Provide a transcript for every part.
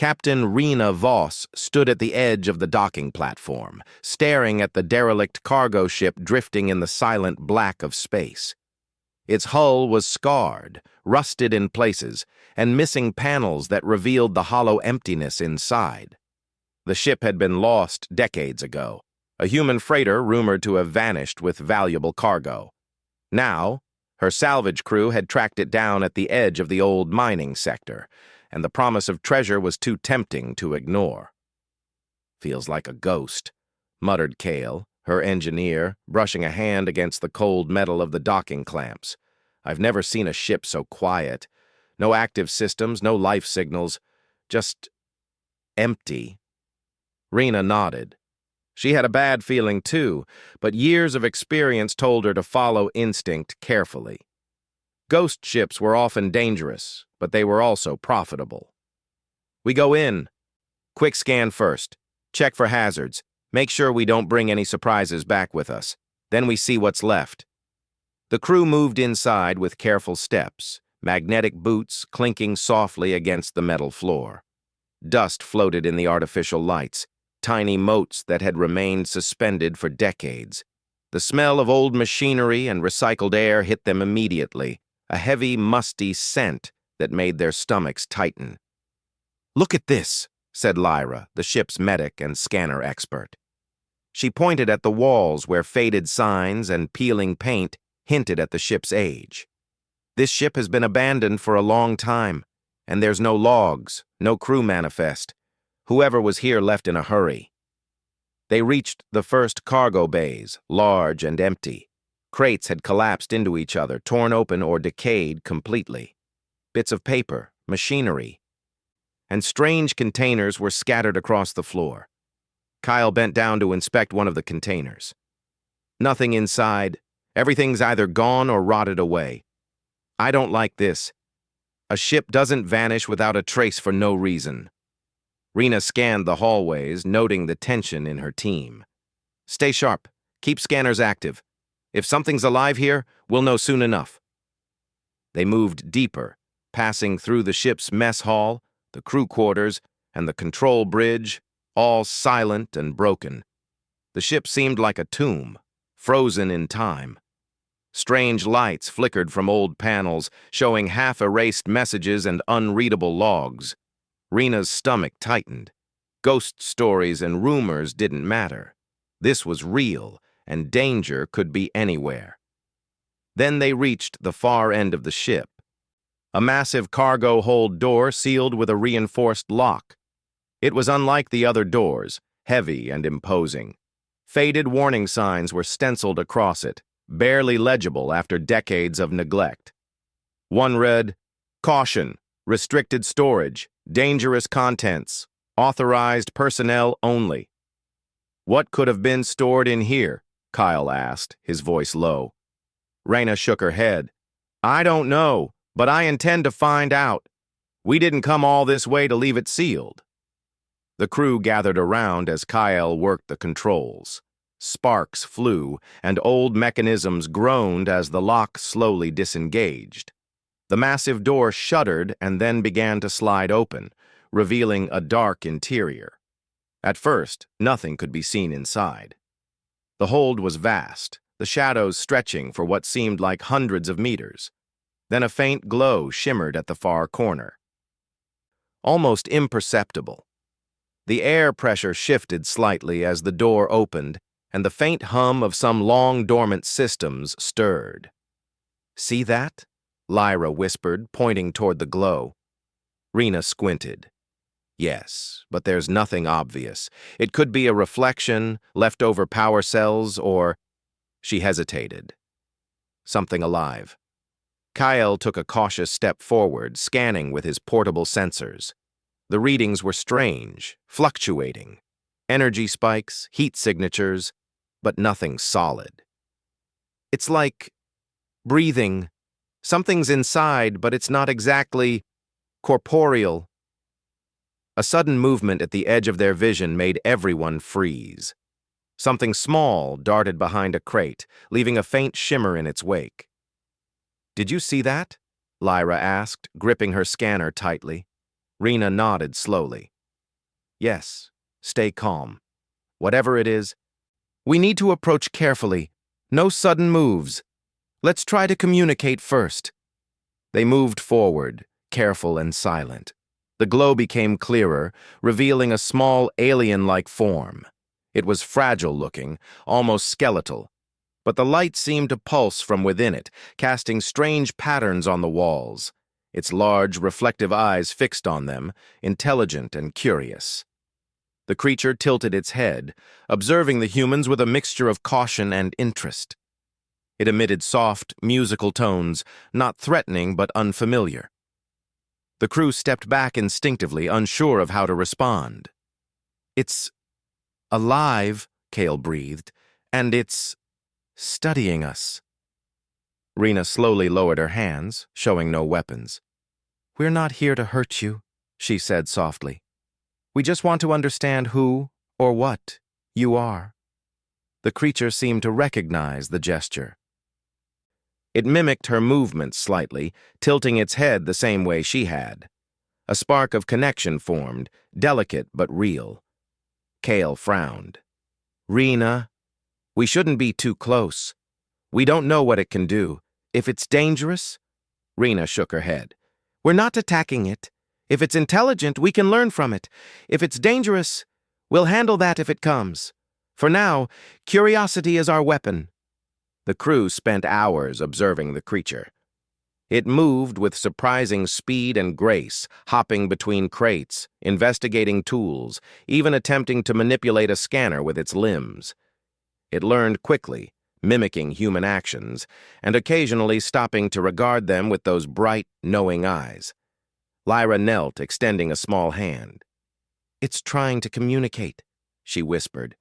Captain Rena Voss stood at the edge of the docking platform, staring at the derelict cargo ship drifting in the silent black of space. Its hull was scarred, rusted in places, and missing panels that revealed the hollow emptiness inside. The ship had been lost decades ago, a human freighter rumored to have vanished with valuable cargo. Now, her salvage crew had tracked it down at the edge of the old mining sector, and the promise of treasure was too tempting to ignore. "Feels like a ghost," muttered Cale, her engineer, brushing a hand against the cold metal of the docking clamps. "I've never seen a ship so quiet. No active systems, no life signals, just empty." Rena nodded. She had a bad feeling too, but years of experience told her to follow instinct carefully. Ghost ships were often dangerous, but they were also profitable. "We go in. Quick scan first. Check for hazards. Make sure we don't bring any surprises back with us. Then we see what's left." The crew moved inside with careful steps, magnetic boots clinking softly against the metal floor. Dust floated in the artificial lights, tiny motes that had remained suspended for decades. The smell of old machinery and recycled air hit them immediately, a heavy, musty scent that made their stomachs tighten. "Look at this," said Lyra, the ship's medic and scanner expert. She pointed at the walls where faded signs and peeling paint hinted at the ship's age. "This ship has been abandoned for a long time, and there's no logs, no crew manifest. Whoever was here left in a hurry." They reached the first cargo bays, large and empty. Crates had collapsed into each other, torn open or decayed completely. Bits of paper, machinery, and strange containers were scattered across the floor. Kyle bent down to inspect one of the containers. Nothing inside. Everything's either gone or rotted away. "I don't like this. A ship doesn't vanish without a trace for no reason." Rena scanned the hallways, noting the tension in her team. "Stay sharp. Keep scanners active. If something's alive here, we'll know soon enough." They moved deeper, passing through the ship's mess hall, the crew quarters, and the control bridge, all silent and broken. The ship seemed like a tomb, frozen in time. Strange lights flickered from old panels, showing half-erased messages and unreadable logs. Rena's stomach tightened. Ghost stories and rumors didn't matter. This was real, and danger could be anywhere. Then they reached the far end of the ship. A massive cargo hold door sealed with a reinforced lock. It was unlike the other doors, heavy and imposing. Faded warning signs were stenciled across it, barely legible after decades of neglect. One read, "Caution, restricted storage, dangerous contents, authorized personnel only." "What could have been stored in here?" Kyle asked, his voice low. Rena shook her head. "I don't know, but I intend to find out. We didn't come all this way to leave it sealed." The crew gathered around as Kyle worked the controls. Sparks flew, and old mechanisms groaned as the lock slowly disengaged. The massive door shuddered and then began to slide open, revealing a dark interior. At first, nothing could be seen inside. The hold was vast, the shadows stretching for what seemed like hundreds of meters. Then a faint glow shimmered at the far corner. Almost imperceptible. The air pressure shifted slightly as the door opened, and the faint hum of some long-dormant systems stirred. "See that?" Lyra whispered, pointing toward the glow. Rena squinted. "Yes, but there's nothing obvious. It could be a reflection, leftover power cells, or—" She hesitated. "Something alive." Kyle took a cautious step forward, scanning with his portable sensors. The readings were strange, fluctuating. Energy spikes, heat signatures, but nothing solid. "It's like breathing. Something's inside, but it's not exactly corporeal." A sudden movement at the edge of their vision made everyone freeze. Something small darted behind a crate, leaving a faint shimmer in its wake. "Did you see that?" Lyra asked, gripping her scanner tightly. Rena nodded slowly. Yes, stay calm. Whatever it is, we need to approach carefully. No sudden moves. Let's try to communicate first. They moved forward, careful and silent. The glow became clearer, revealing a small alien-like form. It was fragile-looking, almost skeletal, but the light seemed to pulse from within it, casting strange patterns on the walls. Its large, reflective eyes fixed on them, intelligent and curious. The creature tilted its head, observing the humans with a mixture of caution and interest. It emitted soft, musical tones, not threatening but unfamiliar. The crew stepped back instinctively, unsure of how to respond. "It's alive," Kale breathed, "and it's studying us." Rena slowly lowered her hands, showing no weapons. "We're not here to hurt you," she said softly. "We just want to understand who, or what, you are." The creature seemed to recognize the gesture. It mimicked her movements slightly, tilting its head the same way she had. A spark of connection formed, delicate but real. Kale frowned. "Rena, we shouldn't be too close. We don't know what it can do. If it's dangerous..." Rena shook her head. "We're not attacking it. If it's intelligent, we can learn from it. If it's dangerous, we'll handle that if it comes. For now, curiosity is our weapon." The crew spent hours observing the creature. It moved with surprising speed and grace, hopping between crates, investigating tools, even attempting to manipulate a scanner with its limbs. It learned quickly, mimicking human actions, and occasionally stopping to regard them with those bright, knowing eyes. Lyra knelt, extending a small hand. "It's trying to communicate," she whispered.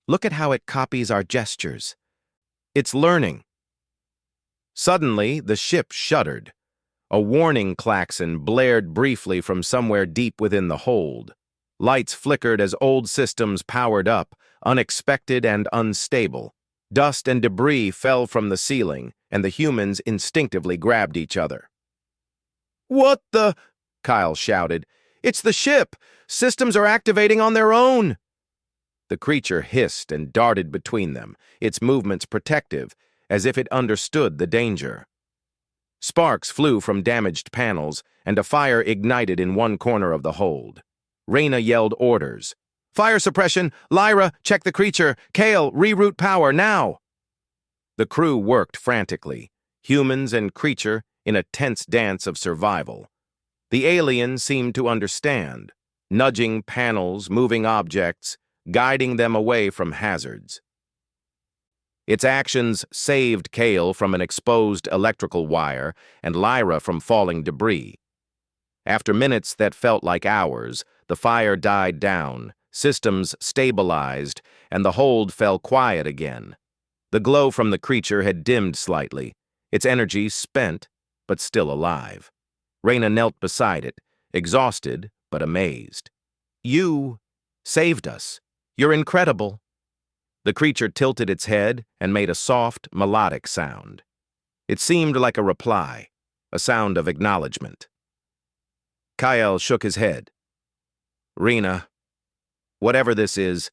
"Look at how it copies our gestures. It's learning." Suddenly, the ship shuddered. A warning klaxon blared briefly from somewhere deep within the hold. Lights flickered as old systems powered up, unexpected and unstable. Dust and debris fell from the ceiling, and the humans instinctively grabbed each other. "What the..." Kyle shouted. "It's the ship! Systems are activating on their own!" The creature hissed and darted between them, its movements protective, as if it understood the danger. Sparks flew from damaged panels, and a fire ignited in one corner of the hold. Rena yelled orders. "Fire suppression! Lyra, check the creature! Kale, reroute power, now!" The crew worked frantically, humans and creature in a tense dance of survival. The alien seemed to understand, nudging panels, moving objects, guiding them away from hazards. Its actions saved Kale from an exposed electrical wire and Lyra from falling debris. After minutes that felt like hours, the fire died down, systems stabilized, and the hold fell quiet again. The glow from the creature had dimmed slightly, its energy spent, but still alive. Rena knelt beside it, exhausted but amazed. "You saved us. You're incredible." The creature tilted its head and made a soft, melodic sound. It seemed like a reply, a sound of acknowledgement. Kyle shook his head. "Rena, whatever this is,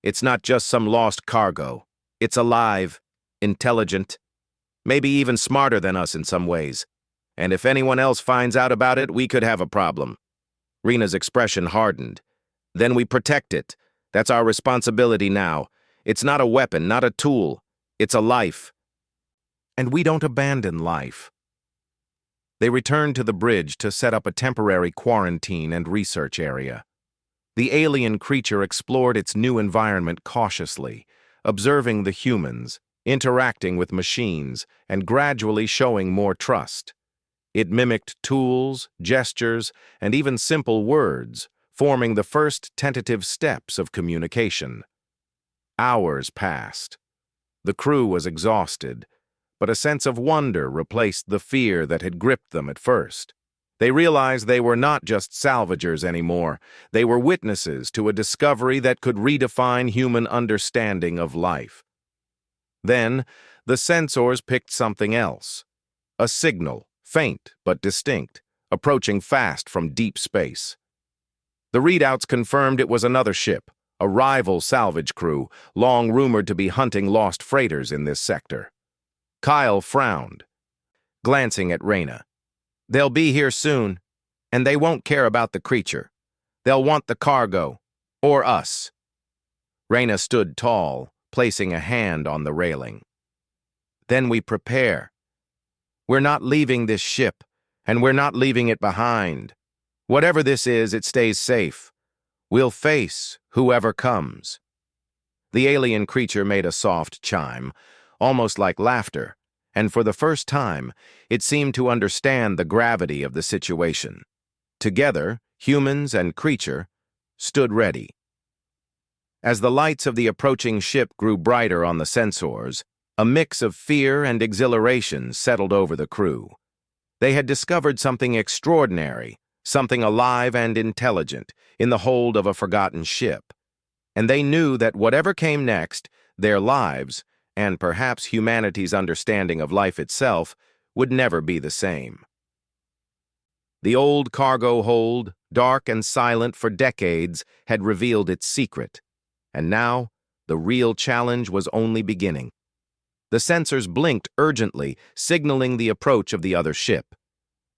it's not just some lost cargo. It's alive, intelligent, maybe even smarter than us in some ways. And if anyone else finds out about it, we could have a problem." Rena's expression hardened. "Then we protect it. That's our responsibility now. It's not a weapon, not a tool. It's a life. And we don't abandon life." They returned to the bridge to set up a temporary quarantine and research area. The alien creature explored its new environment cautiously, observing the humans, interacting with machines, and gradually showing more trust. It mimicked tools, gestures, and even simple words, forming the first tentative steps of communication. Hours passed. The crew was exhausted, but a sense of wonder replaced the fear that had gripped them at first. They realized they were not just salvagers anymore. They were witnesses to a discovery that could redefine human understanding of life. Then, the sensors picked something else. A signal, faint but distinct, approaching fast from deep space. The readouts confirmed it was another ship, a rival salvage crew, long rumored to be hunting lost freighters in this sector. Kyle frowned, glancing at Reyna. They'll be here soon, and they won't care about the creature. They'll want the cargo, or us. Reyna stood tall, placing a hand on the railing. Then we prepare. We're not leaving this ship, and we're not leaving it behind. Whatever this is, it stays safe. We'll face whoever comes. The alien creature made a soft chime, almost like laughter, and for the first time, it seemed to understand the gravity of the situation. Together, humans and creature stood ready. As the lights of the approaching ship grew brighter on the sensors, a mix of fear and exhilaration settled over the crew. They had discovered something extraordinary, something alive and intelligent, in the hold of a forgotten ship. And they knew that whatever came next, their lives, and perhaps humanity's understanding of life itself, would never be the same. The old cargo hold, dark and silent for decades, had revealed its secret. And now, the real challenge was only beginning. The sensors blinked urgently, signaling the approach of the other ship.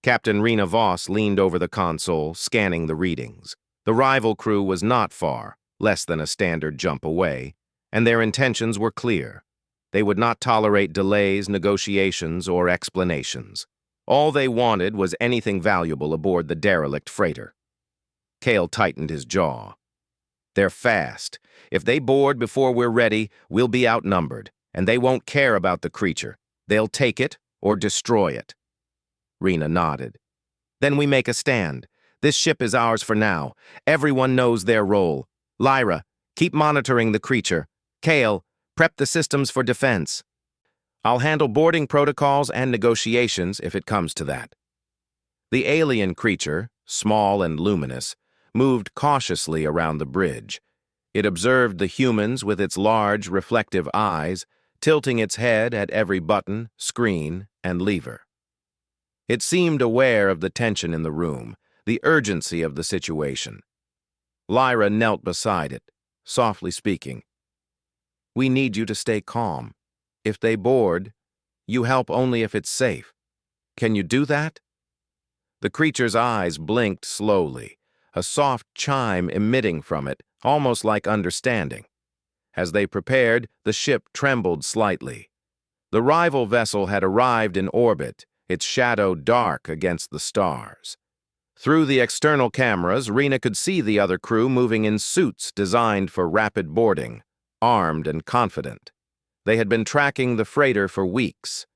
Captain Rena Voss leaned over the console, scanning the readings. The rival crew was not far, less than a standard jump away, and their intentions were clear. They would not tolerate delays, negotiations, or explanations. All they wanted was anything valuable aboard the derelict freighter. Cale tightened his jaw. They're fast. If they board before we're ready, we'll be outnumbered, and they won't care about the creature. They'll take it or destroy it. Rena nodded. Then we make a stand. This ship is ours for now. Everyone knows their role. Lyra, keep monitoring the creature. Cale, prep the systems for defense. I'll handle boarding protocols and negotiations if it comes to that. The alien creature, small and luminous, moved cautiously around the bridge. It observed the humans with its large, reflective eyes, tilting its head at every button, screen, and lever. It seemed aware of the tension in the room, the urgency of the situation. Lyra knelt beside it, softly speaking. We need you to stay calm. If they board, you help only if it's safe. Can you do that? The creature's eyes blinked slowly, a soft chime emitting from it, almost like understanding. As they prepared, the ship trembled slightly. The rival vessel had arrived in orbit, its shadow dark against the stars. Through the external cameras, Rena could see the other crew moving in suits designed for rapid boarding, armed and confident. They had been tracking the freighter for weeks,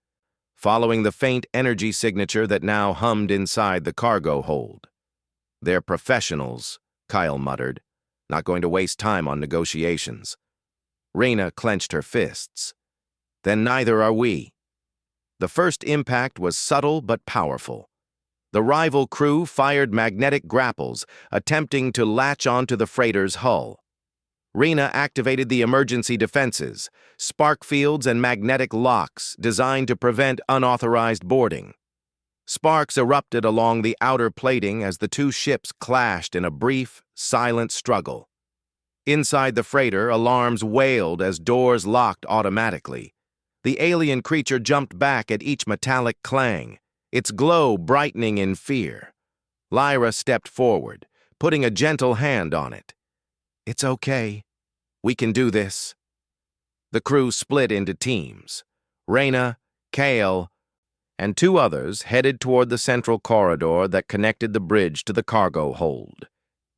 following the faint energy signature that now hummed inside the cargo hold. They're professionals, Kyle muttered, not going to waste time on negotiations. Rena clenched her fists. Then neither are we. The first impact was subtle but powerful. The rival crew fired magnetic grapples, attempting to latch onto the freighter's hull. Rena activated the emergency defenses, spark fields and magnetic locks designed to prevent unauthorized boarding. Sparks erupted along the outer plating as the two ships clashed in a brief, silent struggle. Inside the freighter, alarms wailed as doors locked automatically. The alien creature jumped back at each metallic clang, its glow brightening in fear. Lyra stepped forward, putting a gentle hand on it. It's okay. We can do this. The crew split into teams. Rena, Cale, and two others headed toward the central corridor that connected the bridge to the cargo hold.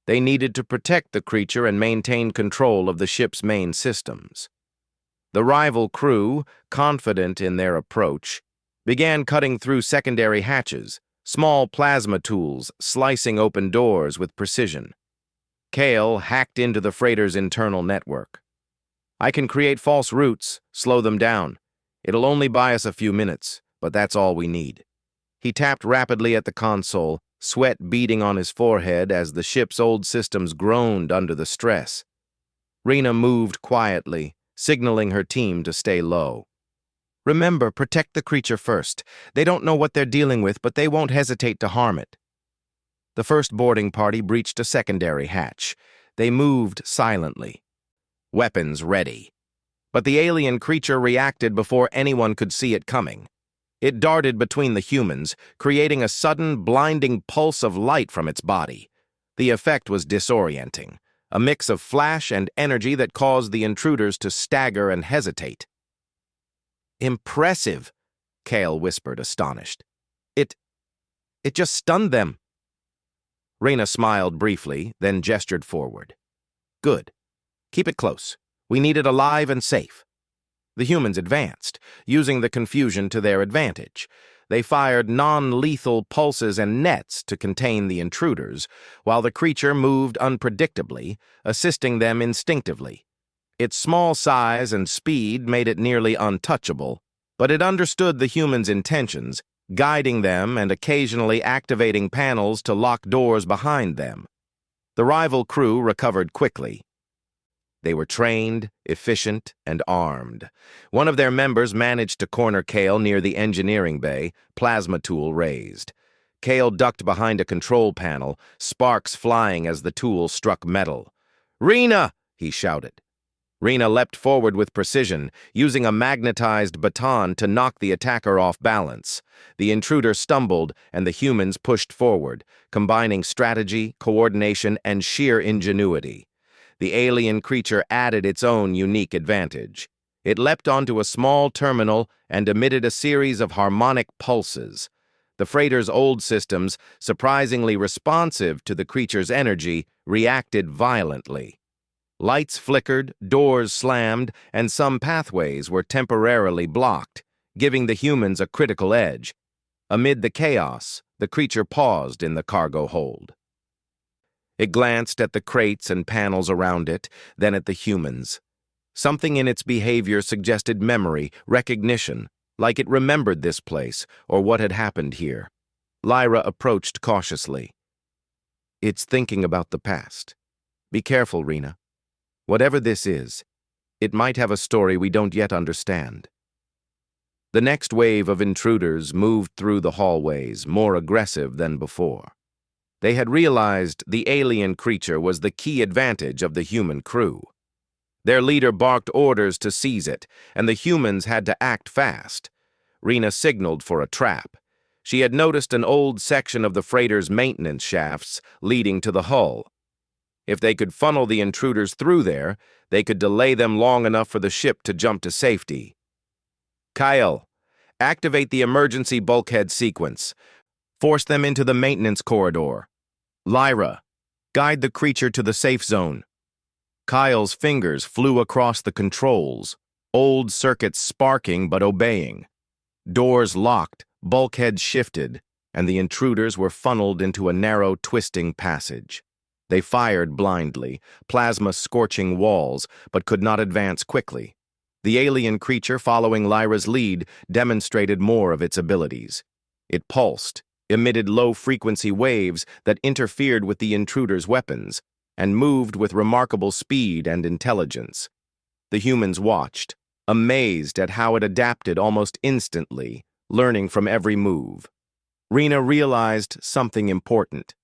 They needed to protect the creature and maintain control of the ship's main systems. The rival crew, confident in their approach, began cutting through secondary hatches, small plasma tools slicing open doors with precision. Cale hacked into the freighter's internal network. I can create false routes, slow them down. It'll only buy us a few minutes, but that's all we need. He tapped rapidly at the console, sweat beading on his forehead as the ship's old systems groaned under the stress. Rena moved quietly, signaling her team to stay low. Remember, protect the creature first. They don't know what they're dealing with, but they won't hesitate to harm it. The first boarding party breached a secondary hatch. They moved silently, weapons ready. But the alien creature reacted before anyone could see it coming. It darted between the humans, creating a sudden, blinding pulse of light from its body. The effect was disorienting, a mix of flash and energy that caused the intruders to stagger and hesitate. "Impressive," Kale whispered, astonished. It just stunned them." Reyna smiled briefly, then gestured forward. "Good. Keep it close. We need it alive and safe." The humans advanced, using the confusion to their advantage. They fired non-lethal pulses and nets to contain the intruders, while the creature moved unpredictably, assisting them instinctively. Its small size and speed made it nearly untouchable, but it understood the humans' intentions, guiding them and occasionally activating panels to lock doors behind them. The rival crew recovered quickly. They were trained, efficient, and armed. One of their members managed to corner Kale near the engineering bay, plasma tool raised. Kale ducked behind a control panel, sparks flying as the tool struck metal. "Reyna!" he shouted. Reyna leapt forward with precision, using a magnetized baton to knock the attacker off balance. The intruder stumbled, and the humans pushed forward, combining strategy, coordination, and sheer ingenuity. The alien creature added its own unique advantage. It leapt onto a small terminal and emitted a series of harmonic pulses. The freighter's old systems, surprisingly responsive to the creature's energy, reacted violently. Lights flickered, doors slammed, and some pathways were temporarily blocked, giving the humans a critical edge. Amid the chaos, the creature paused in the cargo hold. It glanced at the crates and panels around it, then at the humans. Something in its behavior suggested memory, recognition, like it remembered this place or what had happened here. Lyra approached cautiously. "It's thinking about the past. Be careful, Reyna. Whatever this is, it might have a story we don't yet understand." The next wave of intruders moved through the hallways, more aggressive than before. They had realized the alien creature was the key advantage of the human crew. Their leader barked orders to seize it, and the humans had to act fast. Reyna signaled for a trap. She had noticed an old section of the freighter's maintenance shafts leading to the hull. If they could funnel the intruders through there, they could delay them long enough for the ship to jump to safety. "Kyle, activate the emergency bulkhead sequence. Force them into the maintenance corridor. Lyra, guide the creature to the safe zone." Kyle's fingers flew across the controls, old circuits sparking but obeying. Doors locked, bulkheads shifted, and the intruders were funneled into a narrow, twisting passage. They fired blindly, plasma scorching walls, but could not advance quickly. The alien creature, following Lyra's lead, demonstrated more of its abilities. It pulsed, emitted low-frequency waves that interfered with the intruders' weapons, and moved with remarkable speed and intelligence. The humans watched, amazed at how it adapted almost instantly, learning from every move. Reyna realized something important.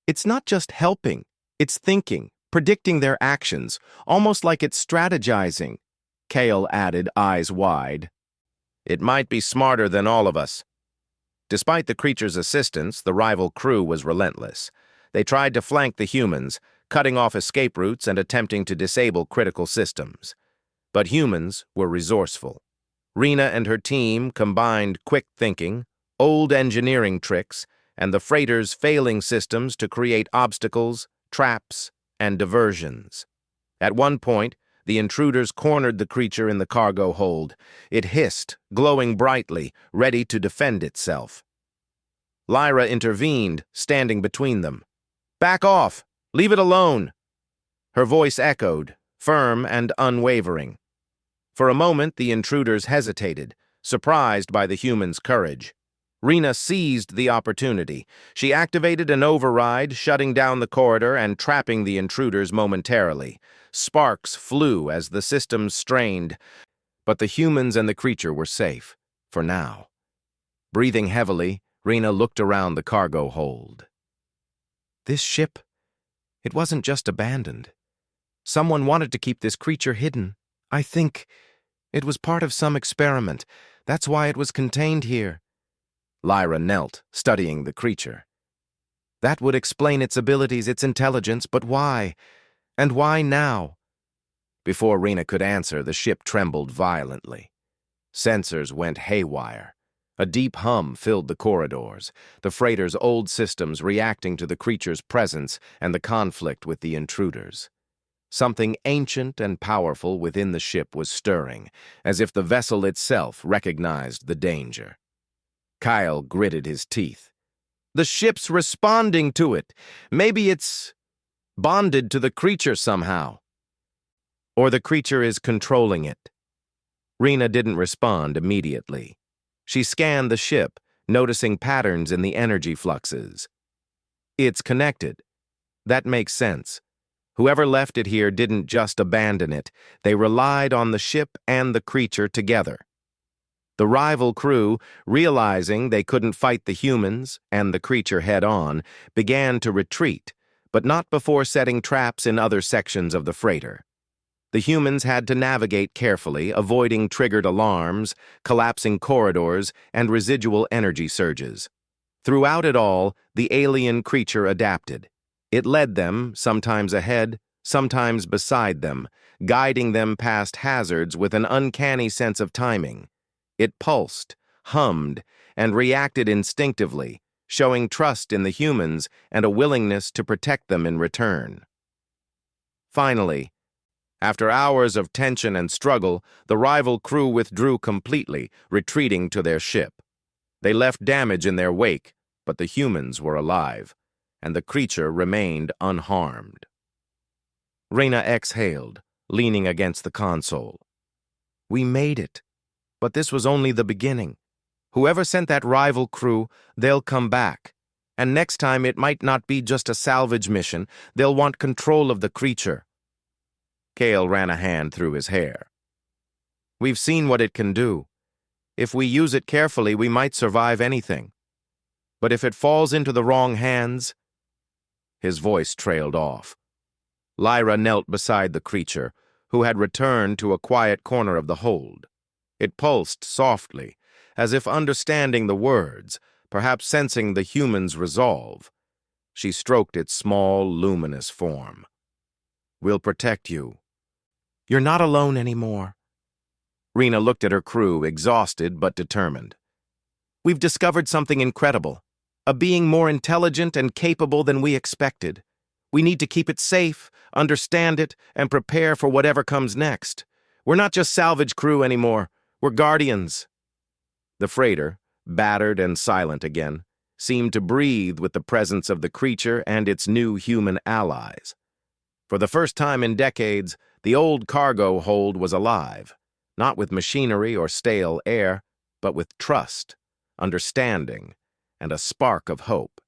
It's not just helping, it's thinking, predicting their actions, almost like it's strategizing. Kale added, eyes wide. "It might be smarter than all of us." Despite the creature's assistance, the rival crew was relentless. They tried to flank the humans, cutting off escape routes and attempting to disable critical systems. But humans were resourceful. Reyna and her team combined quick thinking, old engineering tricks, and the freighter's failing systems to create obstacles, traps, and diversions. At one point, the intruders cornered the creature in the cargo hold. It hissed, glowing brightly, ready to defend itself. Lyra intervened, standing between them. "Back off! Leave it alone!" Her voice echoed, firm and unwavering. For a moment, the intruders hesitated, surprised by the humans' courage. Reyna seized the opportunity. She activated an override, shutting down the corridor and trapping the intruders momentarily. Sparks flew as the systems strained, but the humans and the creature were safe, for now. Breathing heavily, Reyna looked around the cargo hold. This ship, it wasn't just abandoned. Someone wanted to keep this creature hidden. I think it was part of some experiment. That's why it was contained here. Lyra knelt, studying the creature. That would explain its abilities, its intelligence, but why? And why now? Before Rena could answer, the ship trembled violently. Sensors went haywire. A deep hum filled the corridors, the freighter's old systems reacting to the creature's presence and the conflict with the intruders. Something ancient and powerful within the ship was stirring, as if the vessel itself recognized the danger. Kyle gritted his teeth. The ship's responding to it. Maybe it's bonded to the creature somehow. Or the creature is controlling it. Rena didn't respond immediately. She scanned the ship, noticing patterns in the energy fluxes. It's connected. That makes sense. Whoever left it here didn't just abandon it. They relied on the ship and the creature together. The rival crew, realizing they couldn't fight the humans and the creature head-on, began to retreat, but not before setting traps in other sections of the freighter. The humans had to navigate carefully, avoiding triggered alarms, collapsing corridors, and residual energy surges. Throughout it all, the alien creature adapted. It led them, sometimes ahead, sometimes beside them, guiding them past hazards with an uncanny sense of timing. It pulsed, hummed, and reacted instinctively, showing trust in the humans and a willingness to protect them in return. Finally, after hours of tension and struggle, the rival crew withdrew completely, retreating to their ship. They left damage in their wake, but the humans were alive, and the creature remained unharmed. Rena exhaled, leaning against the console. We made it, but this was only the beginning. Whoever sent that rival crew, they'll come back. And next time it might not be just a salvage mission. They'll want control of the creature. Cale ran a hand through his hair. We've seen what it can do. If we use it carefully, we might survive anything. But if it falls into the wrong hands... His voice trailed off. Lyra knelt beside the creature, who had returned to a quiet corner of the hold. It pulsed softly, as if understanding the words, perhaps sensing the human's resolve. She stroked its small, luminous form. We'll protect you. You're not alone anymore. Rena looked at her crew, exhausted but determined. We've discovered something incredible, a being more intelligent and capable than we expected. We need to keep it safe, understand it, and prepare for whatever comes next. We're not just salvage crew anymore. We're guardians. The freighter, battered and silent again, seemed to breathe with the presence of the creature and its new human allies. For the first time in decades, the old cargo hold was alive, not with machinery or stale air, but with trust, understanding, and a spark of hope.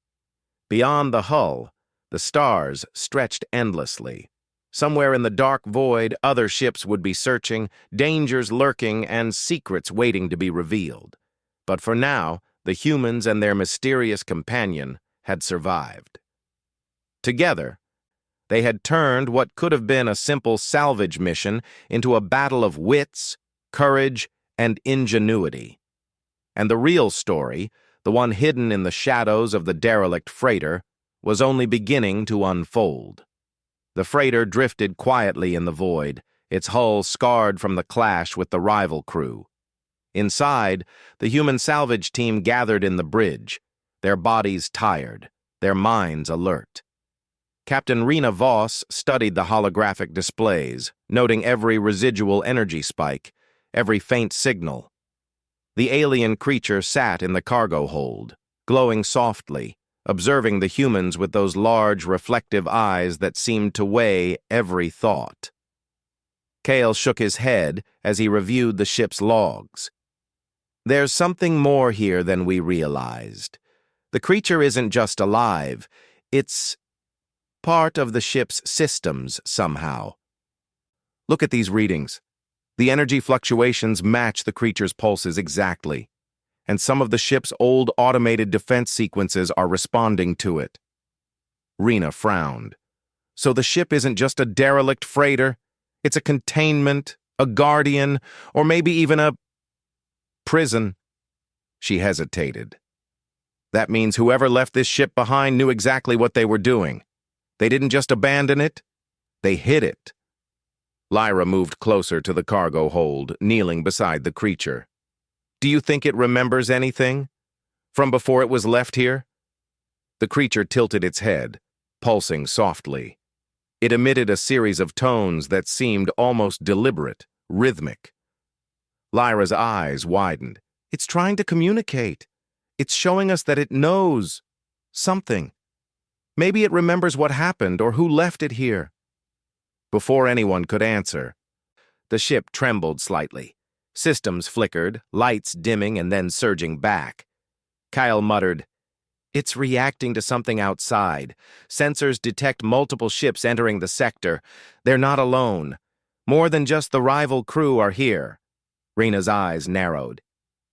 Beyond the hull, the stars stretched endlessly. Somewhere in the dark void, other ships would be searching, dangers lurking, and secrets waiting to be revealed. But for now, the humans and their mysterious companion had survived. Together, they had turned what could have been a simple salvage mission into a battle of wits, courage, and ingenuity. And the real story, the one hidden in the shadows of the derelict freighter, was only beginning to unfold. The freighter drifted quietly in the void, its hull scarred from the clash with the rival crew. Inside, the human salvage team gathered in the bridge, their bodies tired, their minds alert. Captain Rena Voss studied the holographic displays, noting every residual energy spike, every faint signal. The alien creature sat in the cargo hold, glowing softly, observing the humans with those large, reflective eyes that seemed to weigh every thought. Cale shook his head as he reviewed the ship's logs. There's something more here than we realized. The creature isn't just alive, it's part of the ship's systems somehow. Look at these readings. The energy fluctuations match the creature's pulses exactly, and some of the ship's old automated defense sequences are responding to it. Rena frowned. So the ship isn't just a derelict freighter. It's a containment, a guardian, or maybe even a prison. She hesitated. That means whoever left this ship behind knew exactly what they were doing. They didn't just abandon it, they hid it. Lyra moved closer to the cargo hold, kneeling beside the creature. Do you think it remembers anything? From before it was left here? The creature tilted its head, pulsing softly. It emitted a series of tones that seemed almost deliberate, rhythmic. Lyra's eyes widened. It's trying to communicate. It's showing us that it knows something. Maybe it remembers what happened or who left it here. Before anyone could answer, the ship trembled slightly. Systems flickered, lights dimming and then surging back. Kyle muttered, "It's reacting to something outside. Sensors detect multiple ships entering the sector. They're not alone. More than just the rival crew are here." Rena's eyes narrowed.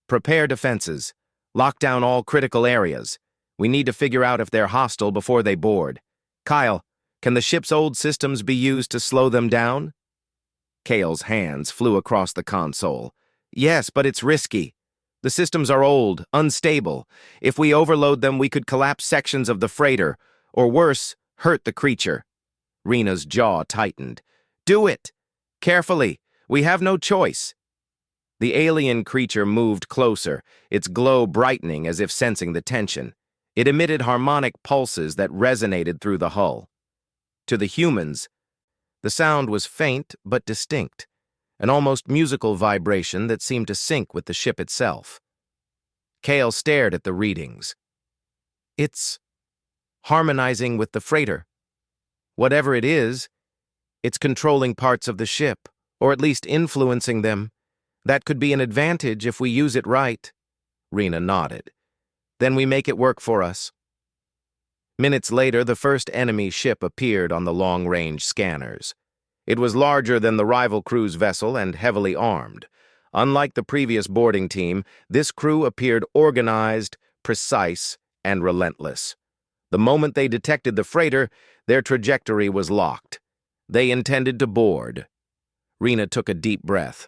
"Prepare defenses. Lock down all critical areas. We need to figure out if they're hostile before they board. Kyle, can the ship's old systems be used to slow them down?" Kale's hands flew across the console. "Yes, but it's risky. The systems are old, unstable. If we overload them, we could collapse sections of the freighter, or worse, hurt the creature." Rena's jaw tightened. "Do it! Carefully. We have no choice." The alien creature moved closer, its glow brightening as if sensing the tension. It emitted harmonic pulses that resonated through the hull. To the humans, the sound was faint but distinct, an almost musical vibration that seemed to sync with the ship itself. Kale stared at the readings. It's harmonizing with the freighter. Whatever it is, it's controlling parts of the ship, or at least influencing them. That could be an advantage if we use it right. Rena nodded. Then we make it work for us. Minutes later, the first enemy ship appeared on the long-range scanners. It was larger than the rival crew's vessel and heavily armed. Unlike the previous boarding team, this crew appeared organized, precise, and relentless. The moment they detected the freighter, their trajectory was locked. They intended to board. Rena took a deep breath.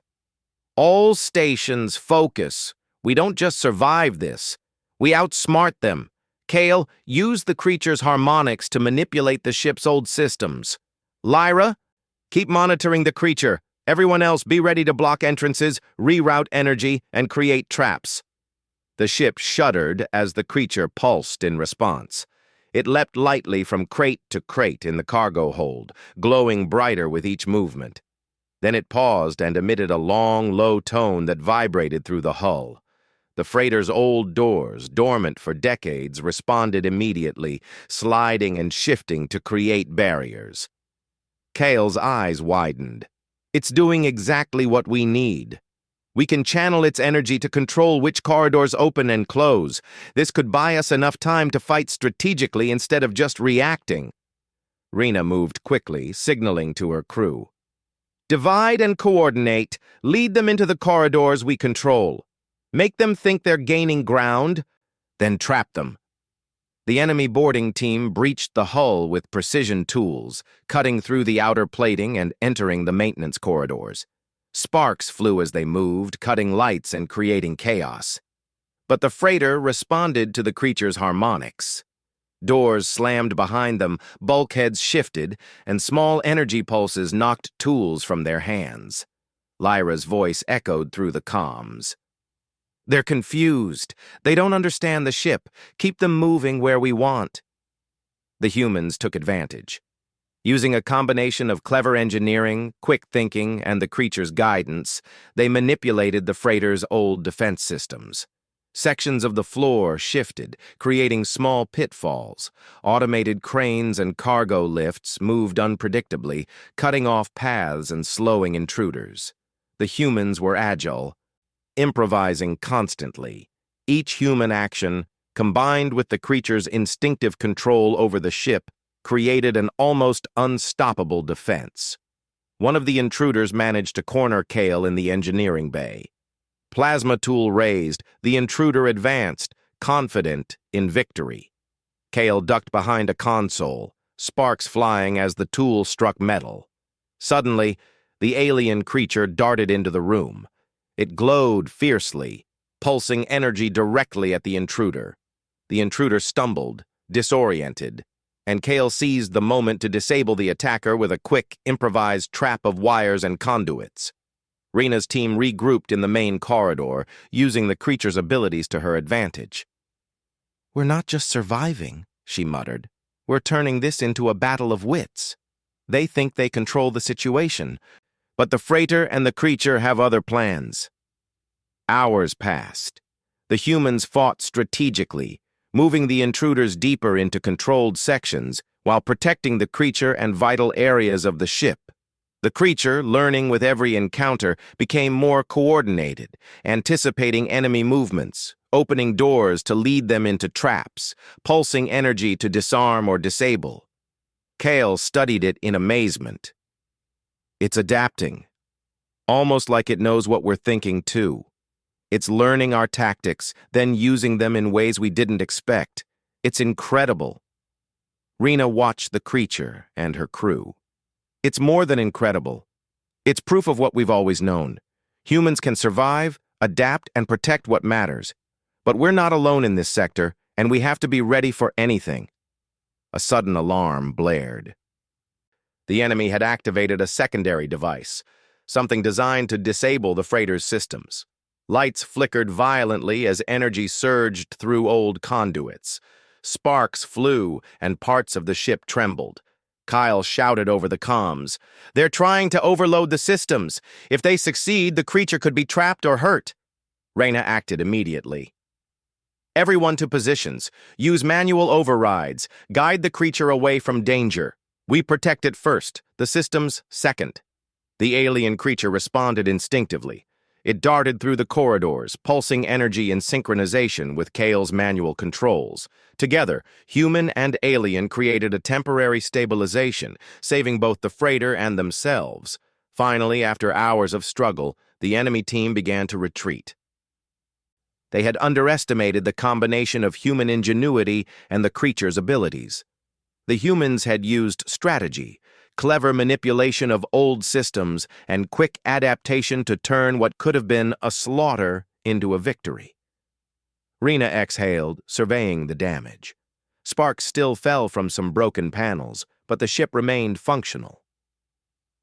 "All stations, focus. We don't just survive this. We outsmart them. Kale, use the creature's harmonics to manipulate the ship's old systems. Lyra, keep monitoring the creature. Everyone else be ready to block entrances, reroute energy, and create traps." The ship shuddered as the creature pulsed in response. It leapt lightly from crate to crate in the cargo hold, glowing brighter with each movement. Then it paused and emitted a long, low tone that vibrated through the hull. The freighter's old doors, dormant for decades, responded immediately, sliding and shifting to create barriers. Kale's eyes widened. "It's doing exactly what we need. We can channel its energy to control which corridors open and close. This could buy us enough time to fight strategically instead of just reacting." Rena moved quickly, signaling to her crew. "Divide and coordinate. Lead them into the corridors we control. Make them think they're gaining ground, then trap them." The enemy boarding team breached the hull with precision tools, cutting through the outer plating and entering the maintenance corridors. Sparks flew as they moved, cutting lights and creating chaos. But the freighter responded to the creature's harmonics. Doors slammed behind them, bulkheads shifted, and small energy pulses knocked tools from their hands. Lyra's voice echoed through the comms. "They're confused. They don't understand the ship. Keep them moving where we want." The humans took advantage. Using a combination of clever engineering, quick thinking, and the creature's guidance, they manipulated the freighter's old defense systems. Sections of the floor shifted, creating small pitfalls. Automated cranes and cargo lifts moved unpredictably, cutting off paths and slowing intruders. The humans were agile, improvising constantly. Each human action, combined with the creature's instinctive control over the ship, created an almost unstoppable defense. One of the intruders managed to corner Kale in the engineering bay. Plasma tool raised, the intruder advanced, confident in victory. Kale ducked behind a console, sparks flying as the tool struck metal. Suddenly, the alien creature darted into the room. It glowed fiercely, pulsing energy directly at the intruder. The intruder stumbled, disoriented, and Kale seized the moment to disable the attacker with a quick, improvised trap of wires and conduits. Rena's team regrouped in the main corridor, using the creature's abilities to her advantage. "We're not just surviving," she muttered. "We're turning this into a battle of wits. They think they control the situation, but the freighter and the creature have other plans." Hours passed. The humans fought strategically, moving the intruders deeper into controlled sections while protecting the creature and vital areas of the ship. The creature, learning with every encounter, became more coordinated, anticipating enemy movements, opening doors to lead them into traps, pulsing energy to disarm or disable. Kale studied it in amazement. It's adapting, almost like it knows what we're thinking too. It's learning our tactics, then using them in ways we didn't expect. It's incredible. Rena watched the creature and her crew. It's more than incredible. It's proof of what we've always known. Humans can survive, adapt, and protect what matters. But we're not alone in this sector, and we have to be ready for anything. A sudden alarm blared. The enemy had activated a secondary device, something designed to disable the freighter's systems. Lights flickered violently as energy surged through old conduits. Sparks flew, and parts of the ship trembled. Kyle shouted over the comms, "They're trying to overload the systems. If they succeed, the creature could be trapped or hurt." Rena acted immediately. "Everyone to positions. Use manual overrides. Guide the creature away from danger. We protect it first, the systems second." The alien creature responded instinctively. It darted through the corridors, pulsing energy in synchronization with Kale's manual controls. Together, human and alien created a temporary stabilization, saving both the freighter and themselves. Finally, after hours of struggle, the enemy team began to retreat. They had underestimated the combination of human ingenuity and the creature's abilities. The humans had used strategy, clever manipulation of old systems, and quick adaptation to turn what could have been a slaughter into a victory. Rena exhaled, surveying the damage. Sparks still fell from some broken panels, but the ship remained functional.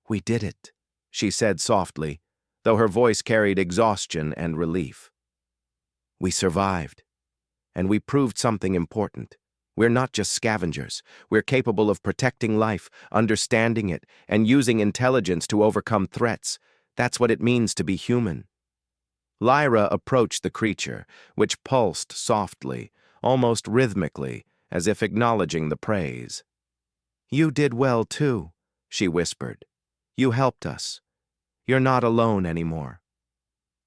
"We did it," she said softly, though her voice carried exhaustion and relief. "We survived, and we proved something important. We're not just scavengers. We're capable of protecting life, understanding it, and using intelligence to overcome threats. That's what it means to be human." Lyra approached the creature, which pulsed softly, almost rhythmically, as if acknowledging the praise. "You did well, too," she whispered. "You helped us. You're not alone anymore."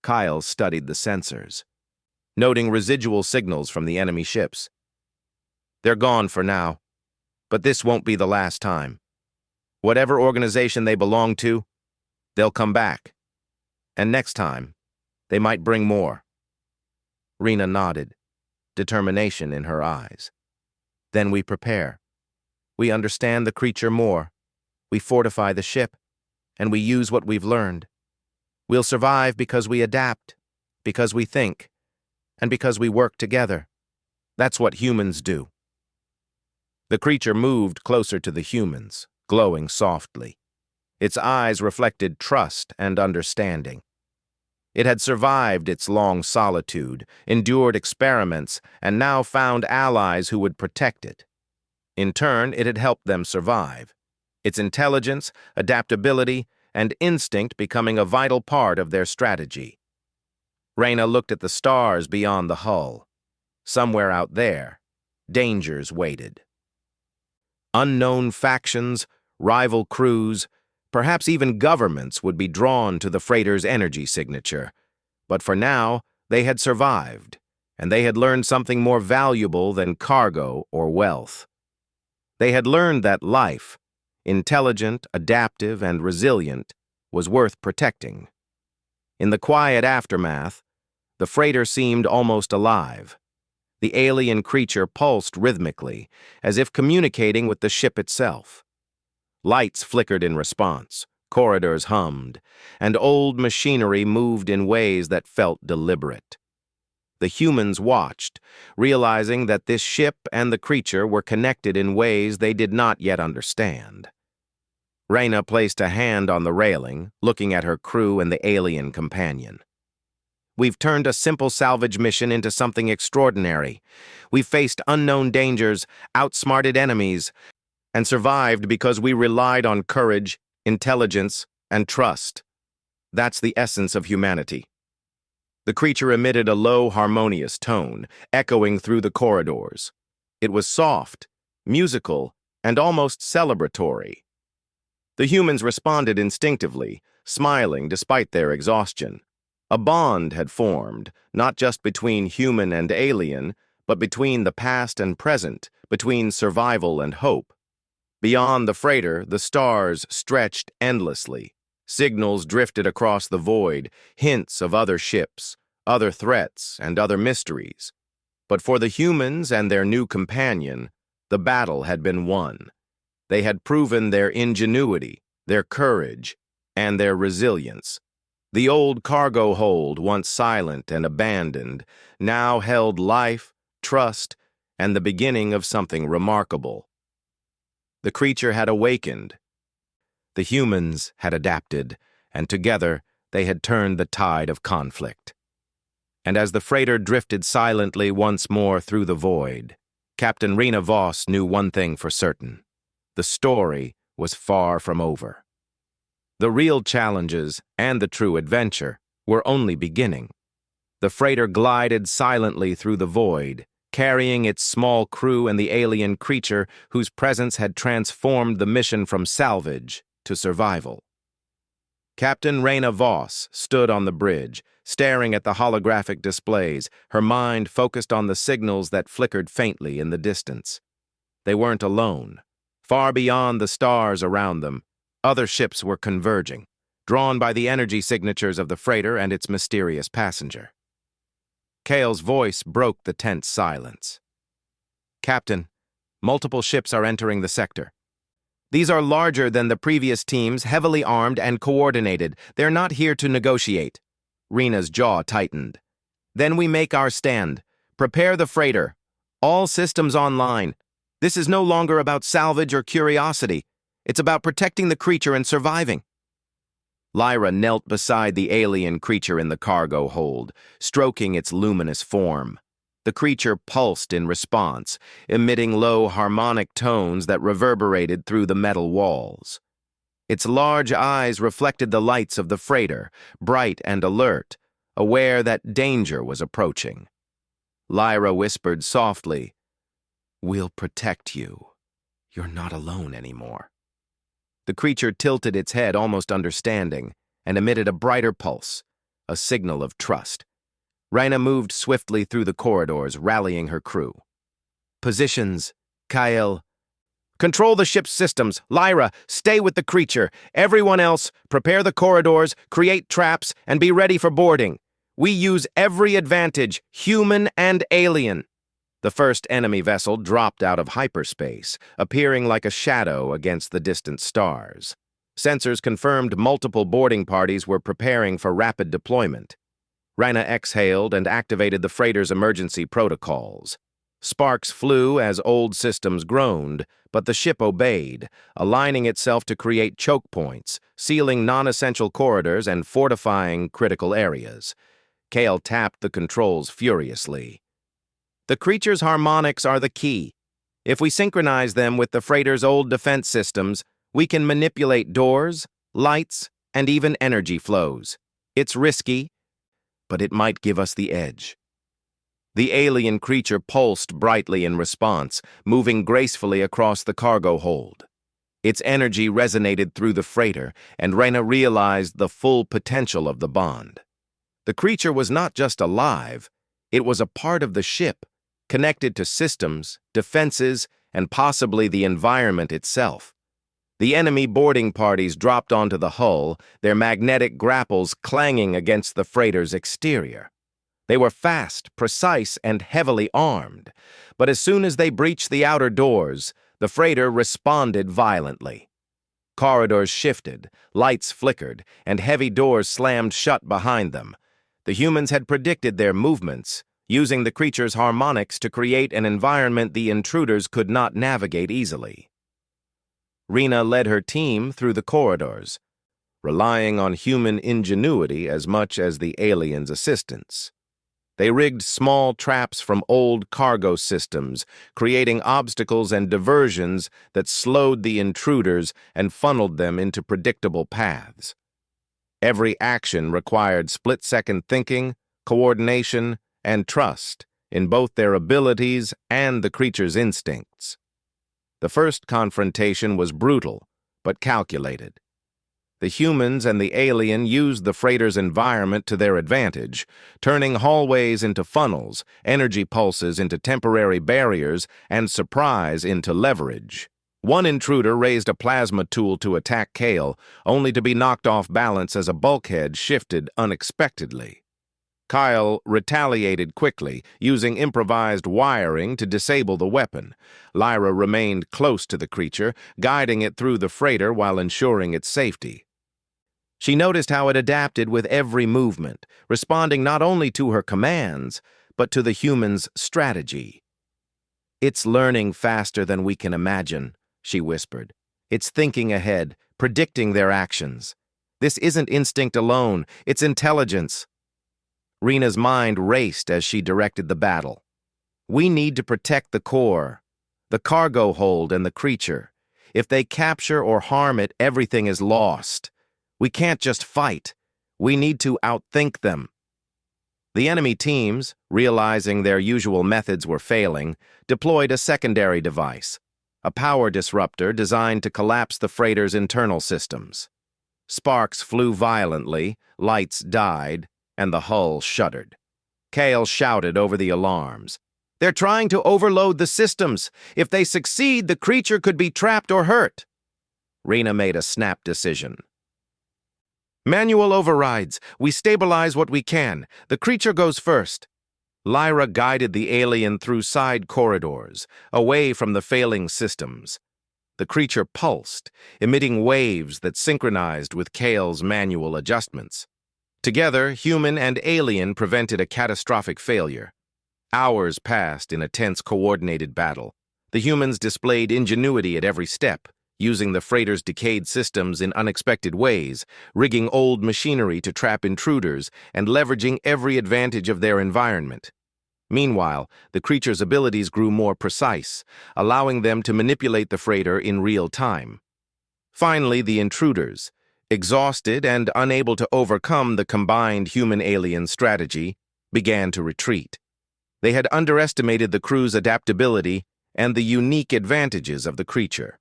Kyle studied the sensors, noting residual signals from the enemy ships. "They're gone for now, but this won't be the last time. Whatever organization they belong to, they'll come back. And next time, they might bring more." Rena nodded, determination in her eyes. "Then we prepare. We understand the creature more. We fortify the ship, and we use what we've learned. We'll survive because we adapt, because we think, and because we work together. That's what humans do." The creature moved closer to the humans, glowing softly. Its eyes reflected trust and understanding. It had survived its long solitude, endured experiments, and now found allies who would protect it. In turn, it had helped them survive, its intelligence, adaptability, and instinct becoming a vital part of their strategy. Rena looked at the stars beyond the hull. Somewhere out there, dangers waited. Unknown factions, rival crews, perhaps even governments would be drawn to the freighter's energy signature. But for now, they had survived, and they had learned something more valuable than cargo or wealth. They had learned that life, intelligent, adaptive, and resilient, was worth protecting. In the quiet aftermath, the freighter seemed almost alive. The alien creature pulsed rhythmically, as if communicating with the ship itself. Lights flickered in response, corridors hummed, and old machinery moved in ways that felt deliberate. The humans watched, realizing that this ship and the creature were connected in ways they did not yet understand. Reyna placed a hand on the railing, looking at her crew and the alien companion. "We've turned a simple salvage mission into something extraordinary. We've faced unknown dangers, outsmarted enemies, and survived because we relied on courage, intelligence, and trust. That's the essence of humanity." The creature emitted a low, harmonious tone, echoing through the corridors. It was soft, musical, and almost celebratory. The humans responded instinctively, smiling despite their exhaustion. A bond had formed, not just between human and alien, but between the past and present, between survival and hope. Beyond the freighter, the stars stretched endlessly. Signals drifted across the void, hints of other ships, other threats, and other mysteries. But for the humans and their new companion, the battle had been won. They had proven their ingenuity, their courage, and their resilience. The old cargo hold, once silent and abandoned, now held life, trust, and the beginning of something remarkable. The creature had awakened. The humans had adapted, and together they had turned the tide of conflict. And as the freighter drifted silently once more through the void, Captain Rena Voss knew one thing for certain. The story was far from over. The real challenges and the true adventure were only beginning. The freighter glided silently through the void, carrying its small crew and the alien creature whose presence had transformed the mission from salvage to survival. Captain Rena Voss stood on the bridge, staring at the holographic displays, her mind focused on the signals that flickered faintly in the distance. They weren't alone. Far beyond the stars around them, other ships were converging, drawn by the energy signatures of the freighter and its mysterious passenger. Kale's voice broke the tense silence. "Captain, multiple ships are entering the sector. These are larger than the previous teams, heavily armed and coordinated. They're not here to negotiate." Rena's jaw tightened. "Then we make our stand. Prepare the freighter. All systems online. This is no longer about salvage or curiosity. It's about protecting the creature and surviving." Lyra knelt beside the alien creature in the cargo hold, stroking its luminous form. The creature pulsed in response, emitting low harmonic tones that reverberated through the metal walls. Its large eyes reflected the lights of the freighter, bright and alert, aware that danger was approaching. Lyra whispered softly, "We'll protect you. You're not alone anymore." The creature tilted its head, almost understanding, and emitted a brighter pulse, a signal of trust. Reyna moved swiftly through the corridors, rallying her crew. "Positions, Kyle. Control the ship's systems. Lyra, stay with the creature. Everyone else, prepare the corridors, create traps, and be ready for boarding. We use every advantage, human and alien." The first enemy vessel dropped out of hyperspace, appearing like a shadow against the distant stars. Sensors confirmed multiple boarding parties were preparing for rapid deployment. Reyna exhaled and activated the freighter's emergency protocols. Sparks flew as old systems groaned, but the ship obeyed, aligning itself to create choke points, sealing non-essential corridors and fortifying critical areas. Kale tapped the controls furiously. "The creature's harmonics are the key. If we synchronize them with the freighter's old defense systems, we can manipulate doors, lights, and even energy flows. It's risky, but it might give us the edge." The alien creature pulsed brightly in response, moving gracefully across the cargo hold. Its energy resonated through the freighter, and Reyna realized the full potential of the bond. The creature was not just alive, it was a part of the ship, connected to systems, defenses, and possibly the environment itself. The enemy boarding parties dropped onto the hull, their magnetic grapples clanging against the freighter's exterior. They were fast, precise, and heavily armed. But as soon as they breached the outer doors, the freighter responded violently. Corridors shifted, lights flickered, and heavy doors slammed shut behind them. The humans had predicted their movements, using the creature's harmonics to create an environment the intruders could not navigate easily. Rena led her team through the corridors, relying on human ingenuity as much as the aliens' assistance. They rigged small traps from old cargo systems, creating obstacles and diversions that slowed the intruders and funneled them into predictable paths. Every action required split-second thinking, coordination, and trust in both their abilities and the creature's instincts. The first confrontation was brutal, but calculated. The humans and the alien used the freighter's environment to their advantage, turning hallways into funnels, energy pulses into temporary barriers, and surprise into leverage. One intruder raised a plasma tool to attack Kale, only to be knocked off balance as a bulkhead shifted unexpectedly. Kyle retaliated quickly, using improvised wiring to disable the weapon. Lyra remained close to the creature, guiding it through the freighter while ensuring its safety. She noticed how it adapted with every movement, responding not only to her commands, but to the human's strategy. "It's learning faster than we can imagine," she whispered. "It's thinking ahead, predicting their actions. This isn't instinct alone, it's intelligence." Rena's mind raced as she directed the battle. "We need to protect the core, the cargo hold, and the creature. If they capture or harm it, everything is lost. We can't just fight. We need to outthink them." The enemy teams, realizing their usual methods were failing, deployed a secondary device, a power disruptor designed to collapse the freighter's internal systems. Sparks flew violently, lights died, and the hull shuddered. Kale shouted over the alarms. "They're trying to overload the systems. If they succeed, the creature could be trapped or hurt." Rena made a snap decision. "Manual overrides. We stabilize what we can. The creature goes first." Lyra guided the alien through side corridors, away from the failing systems. The creature pulsed, emitting waves that synchronized with Kale's manual adjustments. Together, human and alien prevented a catastrophic failure. Hours passed in a tense, coordinated battle. The humans displayed ingenuity at every step, using the freighter's decayed systems in unexpected ways, rigging old machinery to trap intruders, and leveraging every advantage of their environment. Meanwhile, the creature's abilities grew more precise, allowing them to manipulate the freighter in real time. Finally, the intruders, exhausted and unable to overcome the combined human-alien strategy, began to retreat. They had underestimated the crew's adaptability and the unique advantages of the creature.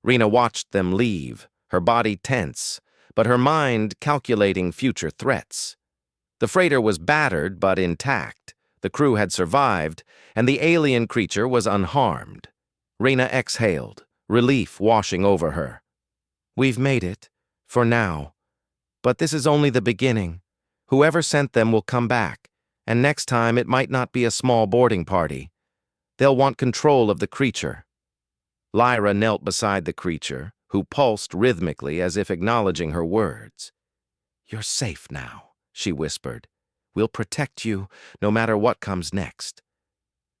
Rena watched them leave, her body tense, but her mind calculating future threats. The freighter was battered but intact, the crew had survived, and the alien creature was unharmed. Rena exhaled, relief washing over her. "We've made it, for now. But this is only the beginning. Whoever sent them will come back, and next time it might not be a small boarding party. They'll want control of the creature." Lyra knelt beside the creature, who pulsed rhythmically as if acknowledging her words. "You're safe now," she whispered. "We'll protect you, no matter what comes next."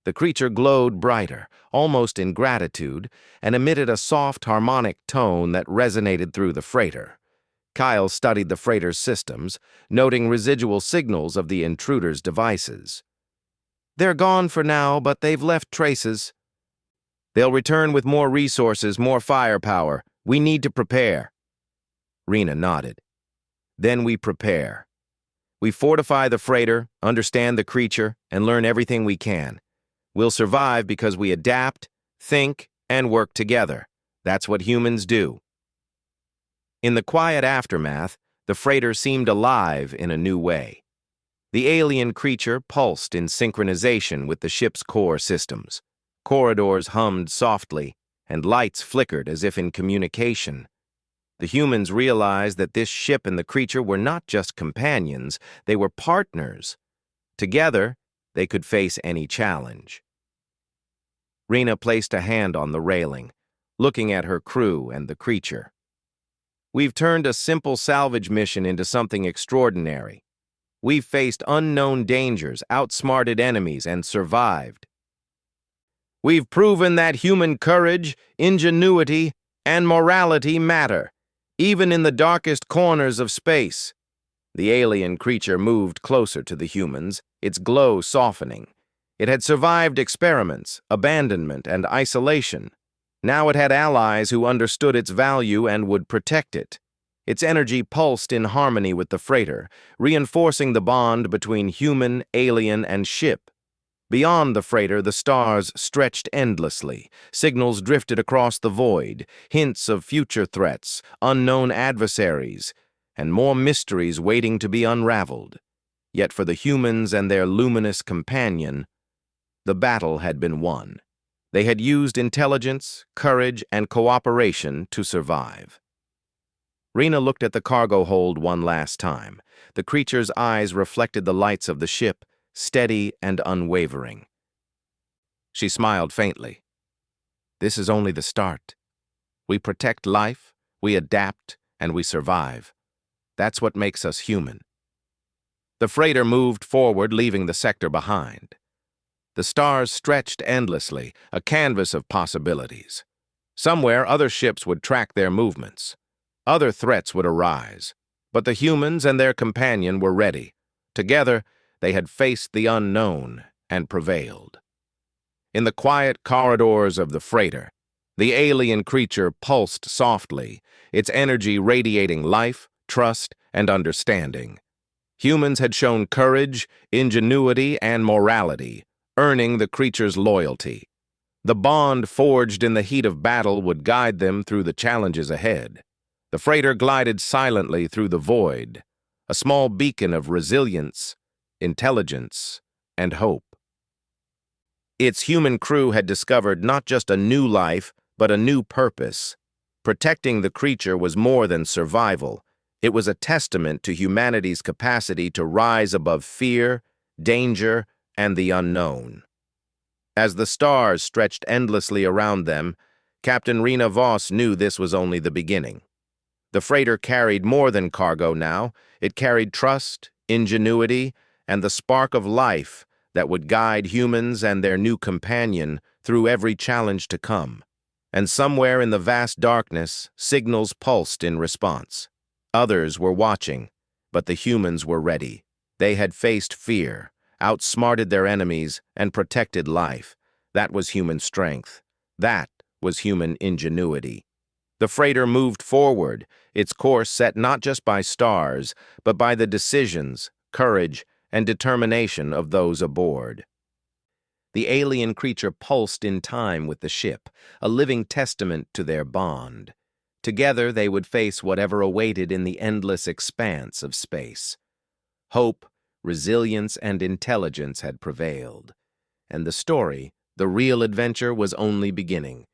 The creature glowed brighter, almost in gratitude, and emitted a soft harmonic tone that resonated through the freighter. Kyle studied the freighter's systems, noting residual signals of the intruder's devices. "They're gone for now, but they've left traces. They'll return with more resources, more firepower. We need to prepare." Rena nodded. "Then we prepare. We fortify the freighter, understand the creature, and learn everything we can. We'll survive because we adapt, think, and work together. That's what humans do." In the quiet aftermath, the freighter seemed alive in a new way. The alien creature pulsed in synchronization with the ship's core systems. Corridors hummed softly, and lights flickered as if in communication. The humans realized that this ship and the creature were not just companions, they were partners. Together, they could face any challenge. Rena placed a hand on the railing, looking at her crew and the creature. We've turned a simple salvage mission into something extraordinary. We've faced unknown dangers, outsmarted enemies, and survived. We've proven that human courage, ingenuity, and morality matter, even in the darkest corners of space. The alien creature moved closer to the humans, its glow softening. It had survived experiments, abandonment, and isolation. Now it had allies who understood its value and would protect it. Its energy pulsed in harmony with the freighter, reinforcing the bond between human, alien, and ship. Beyond the freighter, the stars stretched endlessly. Signals drifted across the void, hints of future threats, unknown adversaries, and more mysteries waiting to be unraveled. Yet for the humans and their luminous companion, the battle had been won. They had used intelligence, courage, and cooperation to survive. Rena looked at the cargo hold one last time. The creature's eyes reflected the lights of the ship, steady and unwavering. She smiled faintly. This is only the start. We protect life, we adapt, and we survive. That's what makes us human. The freighter moved forward, leaving the sector behind. The stars stretched endlessly, a canvas of possibilities. Somewhere, other ships would track their movements. Other threats would arise, but the humans and their companion were ready. Together, they had faced the unknown and prevailed. In the quiet corridors of the freighter, the alien creature pulsed softly, its energy radiating life, trust, and understanding. Humans had shown courage, ingenuity, and morality, earning the creature's loyalty. The bond forged in the heat of battle would guide them through the challenges ahead. The freighter glided silently through the void, a small beacon of resilience, intelligence, and hope. Its human crew had discovered not just a new life, but a new purpose. Protecting the creature was more than survival. It was a testament to humanity's capacity to rise above fear, danger, and the unknown. As the stars stretched endlessly around them, Captain Rena Voss knew this was only the beginning. The freighter carried more than cargo now. It carried trust, ingenuity, and the spark of life that would guide humans and their new companion through every challenge to come. And somewhere in the vast darkness, signals pulsed in response. Others were watching, but the humans were ready. They had faced fear, outsmarted their enemies, and protected life. That was human strength. That was human ingenuity. The freighter moved forward, its course set not just by stars, but by the decisions, courage, and determination of those aboard. The alien creature pulsed in time with the ship, a living testament to their bond. Together they would face whatever awaited in the endless expanse of space. Hope, resilience, and intelligence had prevailed. And the story, the real adventure, was only beginning.